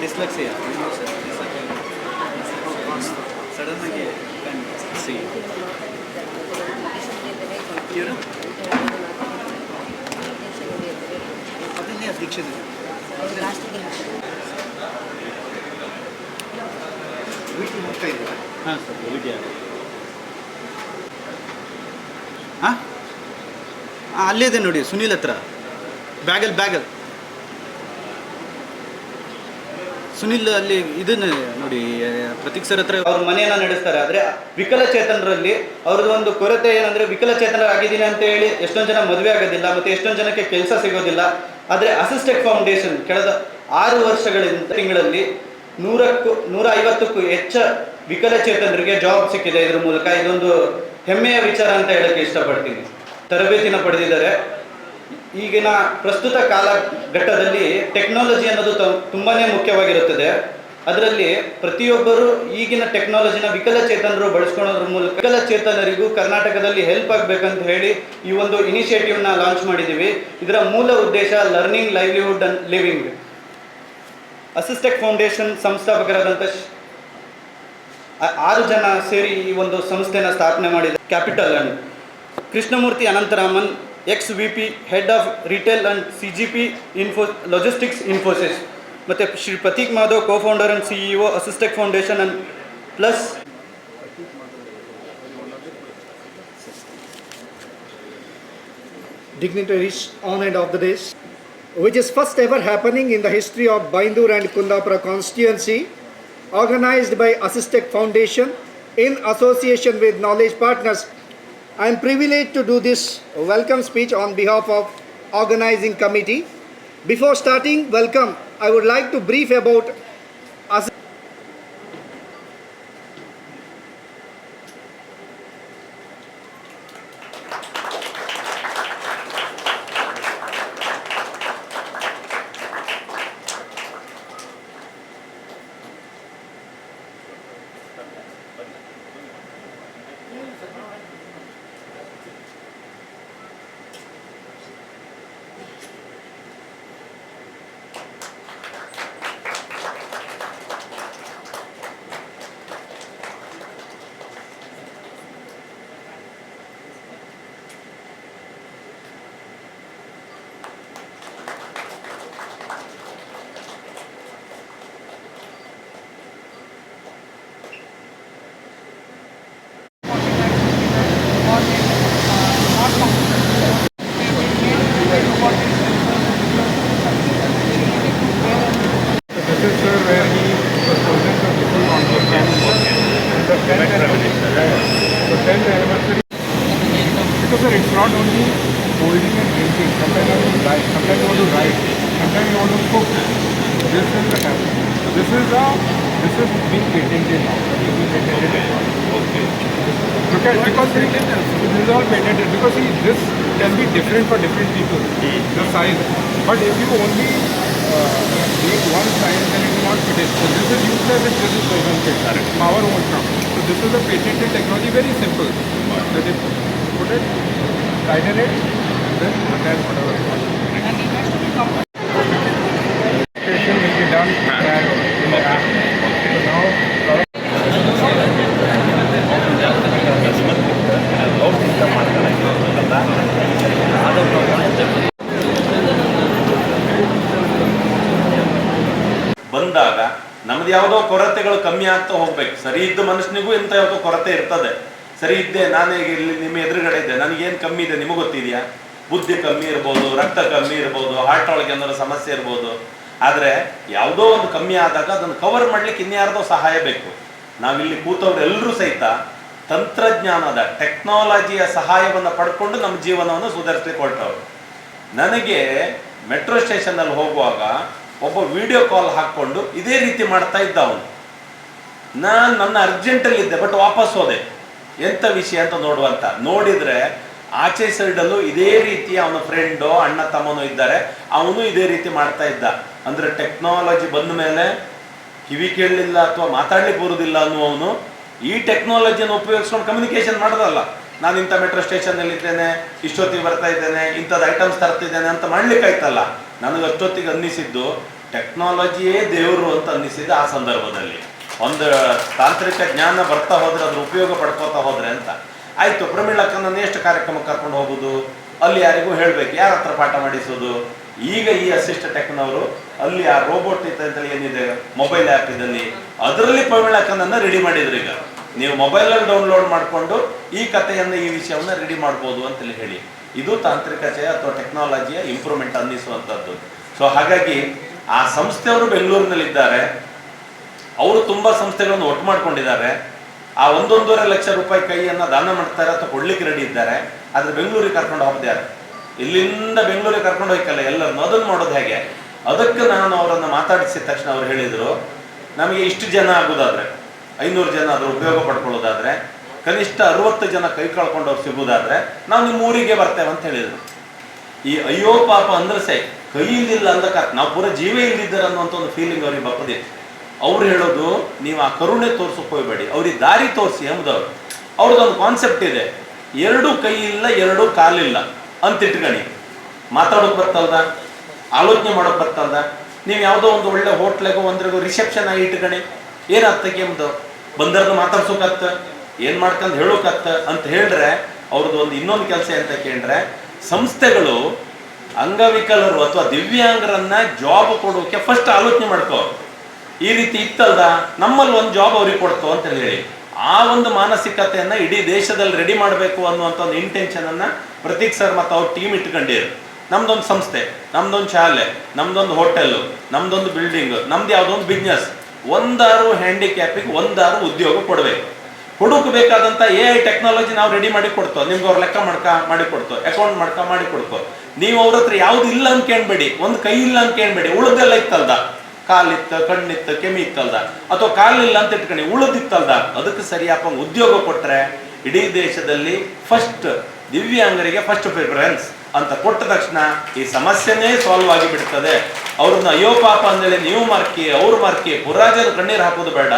Dyslexia ಸಡನ್ನಾಗಿ C ಇವರು ಅದನ್ನೇ ದೀಕ್ಷಿತ ವೀಟಿ ಹೋಗ್ತಾ ಇದ್ದೀರಾ? ಹಾಂ ಸರ್ ವೀಟಿ ಹಾಂ ಅಲ್ಲಿದೆ ನೋಡಿ ಸುನೀಲ್ ಹತ್ರ ಬ್ಯಾಗಲ್ ಸುನಿಲ್ ಅಲ್ಲಿ ಇದನ್ನ ನೋಡಿ ಪ್ರತೀಕ್ ಸರ್ ಹತ್ರ ಅವ್ರ ಮನೆಯನ್ನ ನಡೆಸ್ತಾರೆ. ಆದರೆ ವಿಕಲಚೇತನರಲ್ಲಿ ಅವ್ರದ್ದು ಒಂದು ಕೊರತೆ ಏನಂದರೆ ವಿಕಲಚೇತನರಾಗಿದ್ದೀನಿ ಅಂತ ಹೇಳಿ ಎಷ್ಟೊಂದು ಜನ ಮದುವೆ ಆಗೋದಿಲ್ಲ ಮತ್ತು ಎಷ್ಟೊಂದು ಜನಕ್ಕೆ ಕೆಲಸ ಸಿಗೋದಿಲ್ಲ. ಆದರೆ ಅಸಿಸ್ಟೆಕ್ ಫೌಂಡೇಶನ್ ಕಳೆದ 6 ವರ್ಷಗಳಿಂದ ತಿಂಗಳಲ್ಲಿ 150ಕ್ಕೂ ಹೆಚ್ಚು ವಿಕಲಚೇತನರಿಗೆ ಜಾಬ್ ಸಿಕ್ಕಿದೆ. ಇದ್ರ ಮೂಲಕ ಇದೊಂದು ಹೆಮ್ಮೆಯ ವಿಚಾರ ಅಂತ ಹೇಳಕ್ಕೆ ಇಷ್ಟಪಡ್ತೀನಿ. ತರಬೇತಿನ ಪಡೆದಿದ್ದಾರೆ. ಈಗಿನ ಪ್ರಸ್ತುತ ಕಾಲಘಟ್ಟದಲ್ಲಿ ಟೆಕ್ನಾಲಜಿ ಅನ್ನೋದು ತುಂಬಾ ಮುಖ್ಯವಾಗಿರುತ್ತದೆ. ಅದರಲ್ಲಿ ಪ್ರತಿಯೊಬ್ಬರು ಈಗಿನ ಟೆಕ್ನಾಲಜಿನ ವಿಕಲಚೇತನರು ಬಳಸ್ಕೊಳ್ಳೋದ್ರ ಮೂಲಕ ವಿಕಲಚೇತನರಿಗೂ ಕರ್ನಾಟಕದಲ್ಲಿ ಹೆಲ್ಪ್ ಆಗಬೇಕಂತ ಹೇಳಿ ಈ ಒಂದು ಇನಿಷಿಯೇಟಿವ್ನ ಲಾಂಚ್ ಮಾಡಿದ್ದೀವಿ. ಇದರ ಮೂಲ ಉದ್ದೇಶ learning, livelihood and living. Assistech Foundation ಸಂಸ್ಥಾಪಕರಾದಂಥ 6 ಜನ ಸೇರಿ ಈ ಒಂದು ಸಂಸ್ಥೆನ ಸ್ಥಾಪನೆ ಮಾಡಿದ್ದಾರೆ. Capital and Krishnamurthy Anantharaman, XVP head of retail and CGP logistics Infosys, ಮತ್ತು Shri Prateek Madhav cofounder and CEO Assistech Foundation and plus dignitaries on and off the days, which is first ever happening in the history of Baindur and Kundapura constituency, organized by Assistec Foundation in association with Knowledge Partners. I am privileged to do this welcome speech on behalf of organizing committee. Before starting welcome, I would like to brief about because sir, it's not only holding and drinking. Sometimes you want to write, sometimes you want to write, sometimes you want to cook. This is the happen. This is being patented now. This is patented technology. Okay. Because this is all patented. Because see, this can be different for different people. The size. But if you only make one size, then it will not fit it. So this is useless if this is doesn't fit. Power won't come. So this is a patented technology. Very simple. So they put it, tighten it, and then attach whatever you want. Application will be done in the app. So now, ಬಂದಾಗ ನಮ್ದು ಯಾವುದೋ ಕೊರತೆಗಳು ಕಮ್ಮಿ ಆಗ್ತಾ ಹೋಗ್ಬೇಕು. ಸರಿ ಇದ್ದ ಮನುಷ್ಯನಿಗೂ ಇಂಥ ಯಾವುದೋ ಕೊರತೆ ಇರ್ತದೆ. ಸರಿ ಇದ್ದೆ, ನಾನು ಈಗ ಇಲ್ಲಿ ನಿಮ್ಮ ಎದುರುಗಡೆ ಇದ್ದೆ, ನನಗೇನು ಕಮ್ಮಿ ಇದೆ ನಿಮಗೆ ಗೊತ್ತಿದೆಯಾ? ಬುದ್ಧಿ ಕಮ್ಮಿ ಇರ್ಬೋದು, ರಕ್ತ ಕಮ್ಮಿ ಇರ್ಬೋದು, ಹಾರ್ಟ್ ಒಳಗೆ ಏನಾದ್ರು ಸಮಸ್ಯೆ ಇರ್ಬೋದು. ಆದರೆ ಯಾವುದೋ ಒಂದು ಕಮ್ಮಿ ಆದಾಗ ಅದನ್ನು ಕವರ್ ಮಾಡ್ಲಿಕ್ಕೆ ಇನ್ಯಾರ್ದೋ ಸಹಾಯ ಬೇಕು. ನಾವಿಲ್ಲಿ ಕೂತವ್ರೆಲ್ಲರೂ ಸಹಿತ ತಂತ್ರಜ್ಞಾನದ ಟೆಕ್ನಾಲಜಿಯ ಸಹಾಯವನ್ನು ಪಡ್ಕೊಂಡು ನಮ್ಮ ಜೀವನವನ್ನು ಸುಧಾರಿಸ್ಲಿಕ್ಕೆ ಹೊರಟವರು. ನನಗೆ ಮೆಟ್ರೋ ಸ್ಟೇಷನ್ನಲ್ಲಿ ಹೋಗುವಾಗ ಒಬ್ಬ ವಿಡಿಯೋ ಕಾಲ್ ಹಾಕ್ಕೊಂಡು ಇದೇ ರೀತಿ ಮಾಡ್ತಾ ಇದ್ದ ಅವನು. ನಾನು ನನ್ನ ಅರ್ಜೆಂಟಲ್ಲಿದ್ದೆ, ಬಟ್ ವಾಪಸ್ ಹೋದೆ. ಎಂಥ ವಿಷಯ ಅಂತ ನೋಡುವಂತ ನೋಡಿದರೆ ಆಚೆ ಸೈಡಲ್ಲೂ ಇದೇ ರೀತಿ ಅವನ ಫ್ರೆಂಡೋ ಅಣ್ಣ ತಮ್ಮನೋ ಇದ್ದಾರೆ, ಅವನು ಇದೇ ರೀತಿ ಮಾಡ್ತಾ ಇದ್ದ. ಅಂದರೆ ಟೆಕ್ನಾಲಜಿ ಬಂದ ಮೇಲೆ ಕಿವಿ ಕೇಳಲಿಲ್ಲ ಅಥವಾ ಮಾತಾಡ್ಲಿಕ್ಕೆ ಬರುವುದಿಲ್ಲ ಅನ್ನುವವನು ಈ ಟೆಕ್ನಾಲಜಿಯನ್ನು ಉಪಯೋಗಿಸ್ಕೊಂಡು ಕಮ್ಯುನಿಕೇಷನ್ ಮಾಡೋದಲ್ಲ. ನಾನು ಇಂಥ ಮೆಟ್ರೋ ಸ್ಟೇಷನ್ನಲ್ಲಿ ಇದ್ದೇನೆ, ಇಷ್ಟೊತ್ತಿಗೆ ಬರ್ತಾ ಇದ್ದೇನೆ, ಇಂಥದ್ದು ಐಟಮ್ಸ್ ತರ್ತಿದ್ದೇನೆ ಅಂತ ಮಾಡ್ಲಿಕ್ಕೆ ಆಯ್ತಲ್ಲ. ನನಗೆ ಅಷ್ಟೊತ್ತಿಗೆ ಅನ್ನಿಸಿದ್ದು ಟೆಕ್ನಾಲಜಿಯೇ ದೇವರು ಅಂತ ಅನ್ನಿಸಿದ ಆ ಸಂದರ್ಭದಲ್ಲಿ. ಒಂದು ತಾಂತ್ರಿಕ ಜ್ಞಾನ ಬರ್ತಾ ಹೋದ್ರೆ ಅದ್ರ ಉಪಯೋಗ ಪಡ್ಕೋತಾ ಹೋದ್ರೆ ಅಂತ ಆಯಿತು. ಪ್ರಮೀಳಕ್ಕನ್ನು ಎಷ್ಟು ಕಾರ್ಯಕ್ರಮಕ್ಕೆ ಕರ್ಕೊಂಡು ಹೋಗೋದು, ಅಲ್ಲಿ ಯಾರಿಗೂ ಹೇಳಬೇಕು, ಯಾರ ಹತ್ರ ಪಾಠ ಮಾಡಿಸೋದು. ಈಗ ಈ ಅಸಿಸ್ಟ್ ಟೆಕ್ನವರು ಅಲ್ಲಿ ಆ ರೋಬೋಟ್ ಅಂತೇಳಿ ಏನಿದೆ ಮೊಬೈಲ್ ಆ್ಯಪ್ ಇದಲ್ಲಿ ಅದರಲ್ಲಿ ಪ್ರಮೀಳಕ್ಕನನ್ನು ರೆಡಿ ಮಾಡಿದ್ರು. ಈಗ ನೀವು ಮೊಬೈಲಲ್ಲಿ ಡೌನ್ಲೋಡ್ ಮಾಡಿಕೊಂಡು ಈ ಕಥೆಯನ್ನು ಈ ವಿಷಯವನ್ನು ರೆಡಿ ಮಾಡ್ಬೋದು ಅಂತೇಳಿ ಹೇಳಿ. ಇದು ತಾಂತ್ರಿಕತೆಯ ಅಥವಾ ಟೆಕ್ನಾಲಜಿಯ ಇಂಪ್ರೂವ್ಮೆಂಟ್ ಅನ್ನಿಸುವಂಥದ್ದು. ಸೊ ಹಾಗಾಗಿ ಆ ಸಂಸ್ಥೆಯವರು ಬೆಂಗಳೂರಿನಲ್ಲಿದ್ದಾರೆ, ಅವರು ತುಂಬ ಸಂಸ್ಥೆಗಳನ್ನು ಒಟ್ಟು ಮಾಡ್ಕೊಂಡಿದ್ದಾರೆ. ಆ 1.5 ಲಕ್ಷ ರೂಪಾಯಿ ಕೈಯನ್ನು ದಾನ ಮಾಡ್ತಾರೆ ಅಥವಾ ಕೊಡ್ಲಿಕ್ಕೆ ರೆಡಿ ಇದ್ದಾರೆ. ಆದರೆ ಬೆಂಗಳೂರಿಗೆ ಕರ್ಕೊಂಡು ಹೋಗ್ತಾರೆ, ಇಲ್ಲಿಂದ ಬೆಂಗಳೂರಿಗೆ ಕರ್ಕೊಂಡು ಹೋಗ್ಕಲ್ಲ ಎಲ್ಲರನ್ನು, ಅದನ್ನು ಮಾಡೋದು ಹೇಗೆ? ಅದಕ್ಕೆ ನಾನು ಅವರನ್ನು ಮಾತಾಡಿಸಿದ ತಕ್ಷಣ ಅವ್ರು ಹೇಳಿದರು, ನಮಗೆ ಇಷ್ಟು ಜನ ಆಗೋದಾದ್ರೆ 500 ಜನ ಅದ್ರ ಉಪಯೋಗ ಪಡ್ಕೊಳ್ಳೋದಾದ್ರೆ ಕನಿಷ್ಠ 60 ಜನ ಕೈ ಕಳ್ಕೊಂಡು ಅವ್ರು ಸಿಗೋದಾದ್ರೆ ನಾವು ನಿಮ್ಮ ಊರಿಗೆ ಬರ್ತೇವೆ ಅಂತ ಹೇಳಿದರು. ಈ ಅಯ್ಯೋ ಪಾಪ ಅಂದ್ರೆ ಸೈ ಕೈ ಇಲ್ದಿಲ್ಲ ಅಂದಕ್ಕ ನಾವು ಪೂರ ಜೀವ ಇಲ್ದಿದ್ದಾರೆ ಅನ್ನೋಂಥ ಒಂದು ಫೀಲಿಂಗ್ ಅವ್ರಿಗೆ ಬಪ್ಪದಿತ್ತು. ಅವ್ರು ಹೇಳೋದು, ನೀವು ಆ ಕರುಣೆ ತೋರ್ಸಕ್ಕೆ ಹೋಗ್ಬೇಡಿ, ಅವ್ರಿಗೆ ದಾರಿ ತೋರಿಸಿ ಎಂಬುದವ್ರು. ಅವ್ರದ್ದೊಂದು ಕಾನ್ಸೆಪ್ಟ್ ಇದೆ, 2 ಕೈ ಇಲ್ಲ 2 ಕಾಲಿಲ್ಲ ಅಂತ ಇಟ್ಕಣಿ. ಮಾತಾಡೋಕೆ ಬರ್ತಲ್ದ, ಆಲೋಚನೆ ಮಾಡೋಕೆ ಬರ್ತಲ್ದ. ನೀವು ಯಾವುದೋ ಒಂದು ಒಳ್ಳೆ ಹೋಟ್ಲಿಗೋ ಒಂದ್ರಿಗೋ ರಿಸೆಪ್ಷನ್ ಆಗಿ ಇಟ್ಕಣಿ, ಏನಾಗ್ತಕ್ಕೆ ಎಂಬುದು ಬಂದರ್ದು ಮಾತಾಡ್ಸೋಕತ್ತ, ಏನು ಮಾಡ್ಕೊಂಡು ಹೇಳೋಕತ್ತ ಅಂತ ಹೇಳಿದ್ರೆ ಅವ್ರದ್ದು ಒಂದು ಇನ್ನೊಂದು ಕೆಲಸ ಅಂತ ಕೇಳಿದ್ರೆ, ಸಂಸ್ಥೆಗಳು ಅಂಗವಿಕಲರು ಅಥವಾ ದಿವ್ಯಾಂಗರನ್ನ ಜಾಬ್ ಕೊಡೋಕೆ ಫಸ್ಟ್ ಆಲೋಚನೆ ಮಾಡ್ಕೋ. ಈ ರೀತಿ ಇತ್ತಲ್ದ, ನಮ್ಮಲ್ಲಿ ಒಂದು ಜಾಬ್ ಅವ್ರಿಗೆ ಕೊಡ್ತೋ ಅಂತ ಹೇಳಿ ಆ ಒಂದು ಮಾನಸಿಕತೆಯನ್ನು ಇಡೀ ದೇಶದಲ್ಲಿ ರೆಡಿ ಮಾಡಬೇಕು ಅನ್ನುವಂಥ ಒಂದು ಇಂಟೆನ್ಷನನ್ನು ಪ್ರತೀಕ್ ಸರ್ ಮತ್ತು ಅವ್ರ ಟೀಮ್ ಇಟ್ಕೊಂಡಿರು. ನಮ್ದೊಂದು ಸಂಸ್ಥೆ, ನಮ್ದೊಂದು ಶಾಲೆ, ನಮ್ದೊಂದು ಹೋಟೆಲ್ಲು, ನಮ್ದೊಂದು ಬಿಲ್ಡಿಂಗ್, ನಮ್ದು ಯಾವುದೊಂದು ಬಿಸ್ನೆಸ್, 1 ಹ್ಯಾಂಡಿಕ್ಯಾಪಿಗೆ 1 ಉದ್ಯೋಗ ಕೊಡಬೇಕು. ಕೊಡೋಕೆ ಬೇಕಾದಂಥ AI ಟೆಕ್ನಾಲಜಿ ನಾವು ರೆಡಿ ಮಾಡಿ ಕೊಡ್ತೋ, ನಿಮ್ಗೆ ಅವ್ರು ಲೆಕ್ಕ ಮಾಡಿ ಕೊಡ್ತೋ, ಅಕೌಂಟ್ ಮಾಡಿ ಕೊಡ್ತೋ. ನೀವು ಅವ್ರ ಹತ್ರ ಯಾವ್ದು ಇಲ್ಲ ಅಂತ ಕೇಳಬೇಡಿ, ಒಂದು ಕೈ ಇಲ್ಲ ಅಂತ ಕೇಳಬೇಡಿ, ಉಳಿದೆಲ್ಲ ಇತ್ತಲ್ದ, ಕಾಲಿತ್ತು, ಕಣ್ಣಿತ್ತು, ಕೆಮ್ಮಿ ಇತ್ತಲ್ದ, ಅಥವಾ ಕಾಲಿಲ್ಲ ಅಂತ ಇಟ್ಕೊಂಡು ಉಳಿದಿತ್ತಲ್ದ, ಅದಕ್ಕೆ ಸರಿಯಾದ ಉದ್ಯೋಗ ಕೊಟ್ಟರೆ ಇಡೀ ದೇಶದಲ್ಲಿ ಫಸ್ಟ್ ದಿವ್ಯಾಂಗರಿಗೆ ಫಸ್ಟ್ ಪ್ರಿಫರೆನ್ಸ್ ಅಂತ ಕೊಟ್ಟ ತಕ್ಷಣ ಈ ಸಮಸ್ಯೆನೇ ಸಾಲ್ವ್ ಆಗಿ ಬಿಡ್ತದೆ. ಅವ್ರನ್ನ ಅಯ್ಯೋ ಪಾಪ ಅಂದೇಳಿ ನೀವು ಮಾರ್ಕಿ ಅವ್ರು ಮಾರ್ಕಿ ಪುರಾಜರು ಕಣ್ಣೀರು ಹಾಕೋದು ಬೇಡ,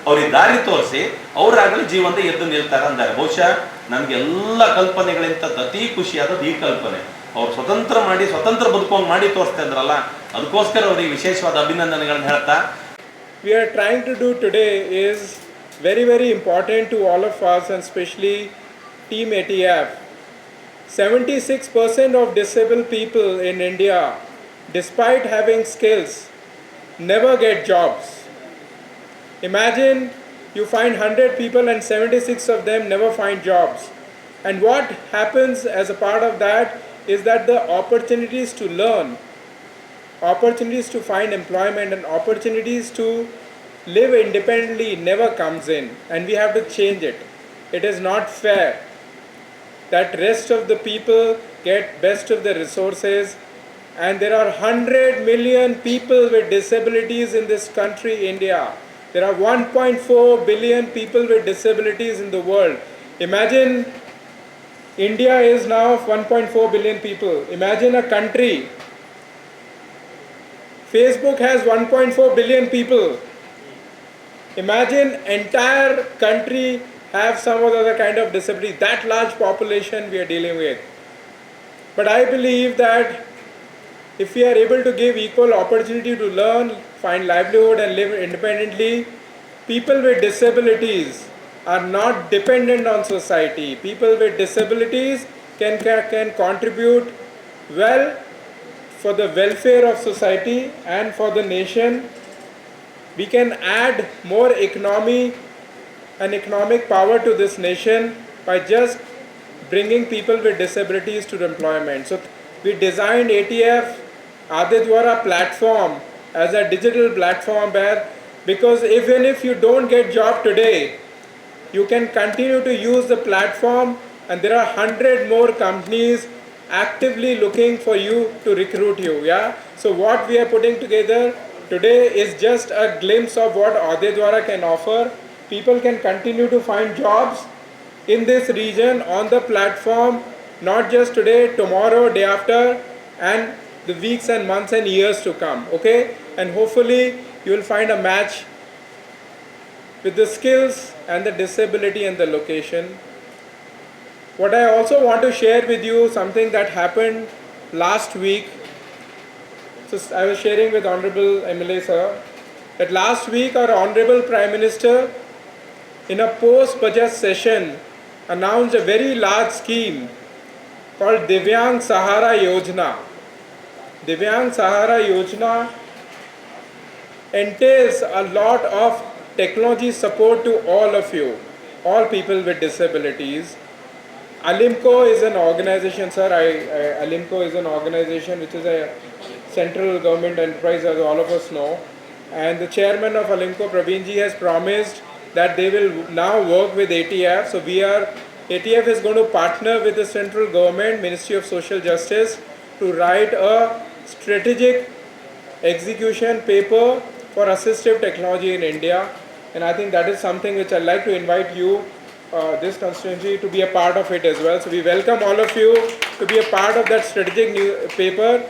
ಅವ್ರಿಗೆ ದಾರಿ ತೋರಿಸಿ ಅವರಾಗಲಿ ಜೀವನದ ಎದ್ದು ನಿಲ್ತಾರೆ ಅಂತಾರೆ. ಬಹುಶಃ ನನಗೆಲ್ಲ ಕಲ್ಪನೆಗಳಿಂತ ಅತಿ ಖುಷಿಯಾದದ್ದು ಈ ಕಲ್ಪನೆ. ಅವ್ರು ಸ್ವತಂತ್ರ ಬದುಕೋಂಗೆ ಮಾಡಿ ತೋರಿಸ್ತಾ ಇದ್ರಲ್ಲ, ಅದಕ್ಕೋಸ್ಕರ ಅವರಿಗೆ ವಿಶೇಷವಾದ ಅಭಿನಂದನೆಗಳನ್ನ ಹೇಳ್ತಾ, We are trying to do today is very, very important to all of us, and especially Team ATF. 76% of disabled people in India, despite having skills, never get jobs. Imagine you find 100 people and 76 of them never find jobs. And what happens as a part of that is that the opportunities to learn, opportunities to find employment, and opportunities to live independently never comes in, and we have to change it. It is not fair that rest of the people get best of the resources, and there are 100 million people with disabilities in this country, India. There are 1.4 billion people with disabilities in the world. Imagine India is now 1.4 billion people. Imagine a country. Facebook has 1.4 billion people. Imagine entire country have some other kind of disability. That large population we are dealing with. But I believe that if we are able to give equal opportunity to learn, find livelihood and live independently, people with disabilities are not dependent on society. People with disabilities can contribute well for the welfare of society and for the nation. We can add more economic power to this nation by just bringing people with disabilities to the employment. So we designed ATF Adedwara platform as a digital platform where, because even if you don't get job today, you can continue to use the platform, and there are 100 more companies actively looking for you to recruit you. Yeah. So what we are putting together today is just a glimpse of what Adedwara can offer. People can continue to find jobs in this region on the platform, not just today, tomorrow, day after, and the weeks and months and years to come. Okay. And hopefully you will find a match with the skills and the disability and the location. What I also want to share with you, something that happened last week. So I was sharing with Honorable MLA sir that last week our Honorable Prime Minister in a post-budget session announced a very large scheme called Divyang Sahara Yojana. Divyang Sahara Yojana entails a lot of technology support to all of you, all people with disabilities. Alimco is an organization, sir. Alimco is an organization which is a central government enterprise, as all of us know. And the chairman of Alimco, Praveen ji, has promised that they will now work with ATF. So ATF is going to partner with the central government, Ministry of Social Justice, to write a strategic execution paper for assistive technology in India. And I think that is something which I'd like to invite you, this constituency, to be a part of it as well. So we welcome all of you to be a part of that strategic new paper.